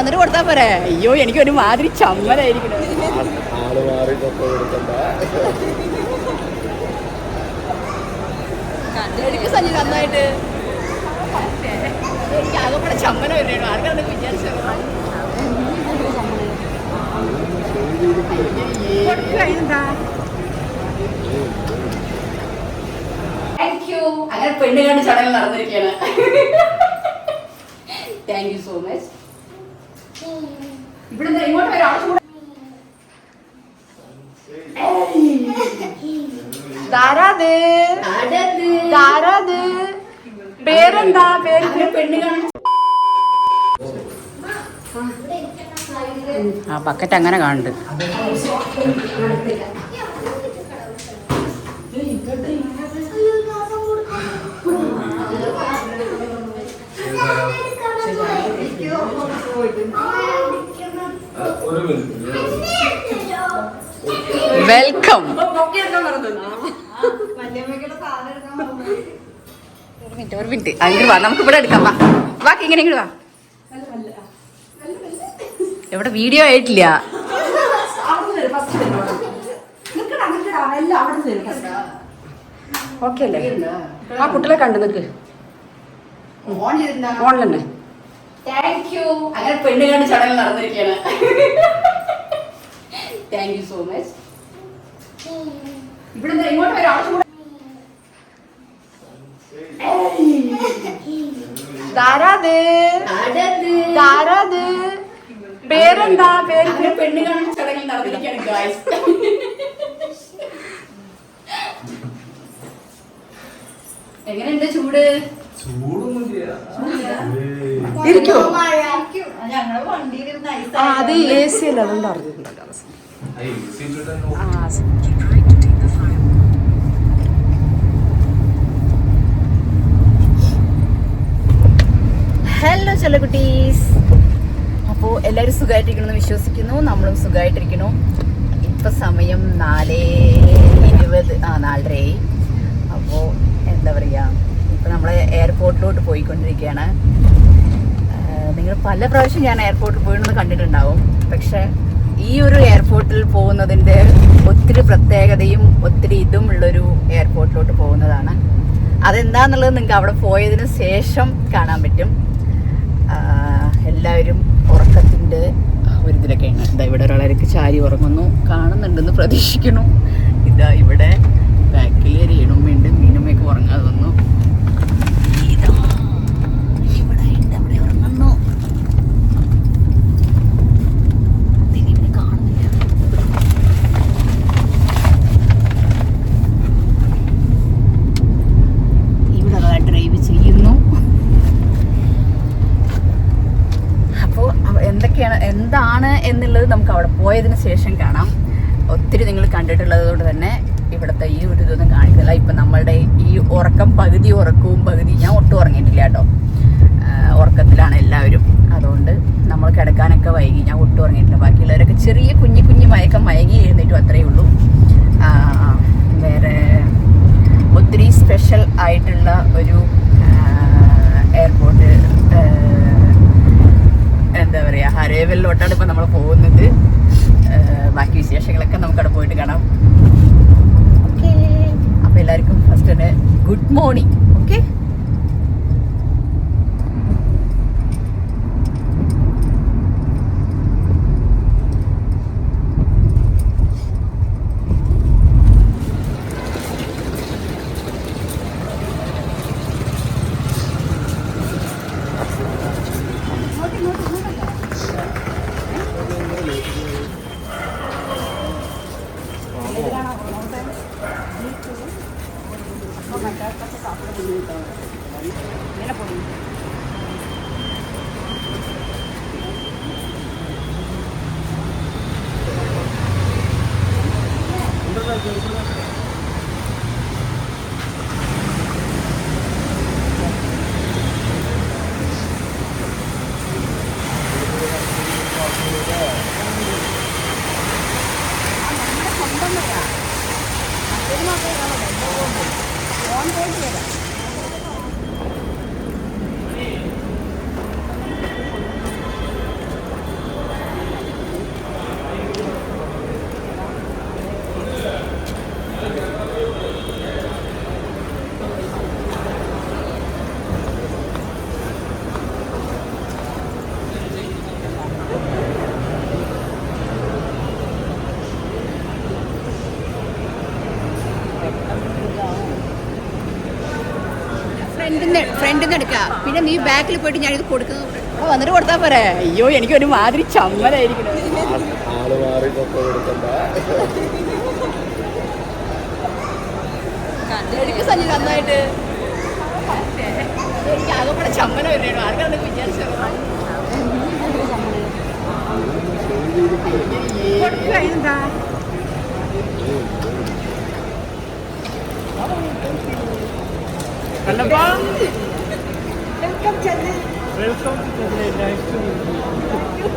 വന്നിട്ട് കൊടുത്താ പോരെ. അയ്യോ എനിക്കൊരു മാതിരി ചമ്മലായിരിക്കണം. എനിക്ക് സഞ്ജി നന്നായിട്ട് എനിക്ക് ആകെപ്പാടെ ചമ്മല വരുന്നു. ആർക്കാണ് വിചാരിച്ചത്? അങ്ങനെ പെണ്ണ് കണ്ട് ചടങ്ങ് നടന്നിരിക്കുകയാണ്. Thank you so much. ഇവിടെ ഇങ്ങോട്ട് വരാം. പേരെന്താ? പേര് പെണ്ണ് കാണാൻ ആ ബക്കറ്റ് അങ്ങനെ കാണുന്നുണ്ട്. വെൽക്കം. ഒരു മിനിറ്റ് അങ്ങനെ വാ, നമുക്ക് ഇവിടെ എടുക്കാം. വാക്ക് ഇങ്ങനെ ഇങ്ങോട്ട് വാ. എവിടെ വീഡിയോ ആയിട്ടില്ല. ഓക്കെ അല്ലേ? ആ കുട്ടികളെ കണ്ടു നിൽക്ക്. Online thank you. അങ്ങനെ പെണ്ണ് കണ്ട് ചടങ്ങ് നടന്നിരിക്കുകയാണ്. Thank you so much. ഇവിടെ ഇങ്ങോട്ട് വരാം. പേരെന്താ? പേര് പെണ്ണ് കാണാൻ ചടങ്ങിൽ നടന്നിരിക്കുകയാണ് ഗായ്സ്. എങ്ങനെയുണ്ട് ചൂട്? ഇരിക്കോ? അത് എ സി അല്ല, അതുകൊണ്ട് അറിഞ്ഞിട്ടുണ്ടല്ലോ. ഹലോ ചെല്ല കുട്ടീസ്. അപ്പോൾ എല്ലാവരും സുഖമായിട്ടിരിക്കണമെന്ന് വിശ്വസിക്കുന്നു. നമ്മളും സുഖമായിട്ടിരിക്കുന്നു. ഇപ്പം സമയം 4:20 4:30. അപ്പോൾ എന്താ പറയുക, ഇപ്പം നമ്മൾ എയർപോർട്ടിലോട്ട് പോയിക്കൊണ്ടിരിക്കുകയാണ്. നിങ്ങൾ പല പ്രാവശ്യം ഞാൻ എയർപോർട്ടിൽ പോയിന്ന് കണ്ടിട്ടുണ്ടാവും. പക്ഷെ ഈ ഒരു എയർപോർട്ടിൽ പോകുന്നതിൻ്റെ ഒത്തിരി പ്രത്യേകതയും ഒത്തിരി ഇതും ഉള്ളൊരു എയർപോർട്ടിലോട്ട് പോകുന്നതാണ്. അതെന്താന്നുള്ളത് നിങ്ങൾക്ക് അവിടെ പോയതിന് ശേഷം കാണാൻ പറ്റും. എല്ലാവരും ഉറക്കത്തിൻ്റെ ഒരു ഇതിലൊക്കെയാണ്. ഇതാ ഇവിടെ ഒരാളേക്ക് ചാരി ഉറങ്ങുന്നു, കാണുന്നുണ്ടെന്ന് പ്രതീക്ഷിക്കുന്നു. ഇതാ ഇവിടെ ബാക്കിൽ രേണുമ്മയുണ്ട്, മീനുമ്മയൊക്കെ ഉറങ്ങാതെ വന്നു. ഇവിടെ ഉണ്ട്, അവിടെ ഉറങ്ങുന്നു. ദിലീപിനെ കാണുന്നില്ല. ഇവിടെ ഡ്രൈവ് ചെയ്യുന്നു. എന്താണ് എന്നുള്ളത് നമുക്ക് അവിടെ പോയതിന് ശേഷം കാണാം. ഒത്തിരി നിങ്ങൾ കണ്ടിട്ടുള്ളത് കൊണ്ട് തന്നെ ഇവിടുത്തെ ഈ ഒരു ഇതൊന്നും കാണിക്കില്ല. ഇപ്പം നമ്മളുടെ ഈ ഉറക്കം പകുതി ഉറക്കവും പകുതി, ഞാൻ ഒട്ടും ഉറങ്ങിയിട്ടില്ല കേട്ടോ, ഉറക്കത്തിലാണ് എല്ലാവരും. അതുകൊണ്ട് നമ്മൾ കിടക്കാനൊക്കെ വൈകി, ഞാൻ ഒട്ടും ഉറങ്ങിയിട്ടില്ല. ബാക്കിയുള്ളവരൊക്കെ ചെറിയ കുഞ്ഞു മയക്കം മയങ്ങി എഴുന്നേറ്റും, അത്രയേ ഉള്ളൂ. വേറെ ഒത്തിരി സ്പെഷ്യൽ ആയിട്ടുള്ള ഒരു എയർപോർട്ട്, എന്താ പറയുക, ഹരേവലിലോട്ടാണ് ഇപ്പം നമ്മൾ പോകുന്നത്. ബാക്കി വിശേഷങ്ങളൊക്കെ നമുക്കവിടെ പോയിട്ട് കാണാം. ഓക്കെ, അപ്പോൾ എല്ലാവർക്കും ഫസ്റ്റ് തന്നെ ഗുഡ് മോർണിംഗ്. ഓക്കെ, ഫ്രണ്ടിൽ നിന്ന് എടുക്കുക, പിന്നെ നീ ബാക്കിൽ പോയിട്ട് ഞാനിത് കൊടുക്കുന്നു വന്നിട്ട് കൊടുത്താൽ പോരെ. അയ്യോ എനിക്കൊരു മാതിരി ചമ്മലായിരിക്കണം. എടുക്ക് സഞ്ജി നന്നായിട്ട്. എനിക്ക് ആകെപ്പെടെ ചമ്മല വരുന്നു. ആർക്കാണ് വിചാരിച്ചത് എന്താ Alaba. Welcome Chennai. Welcome to Chennai. Nice to meet you.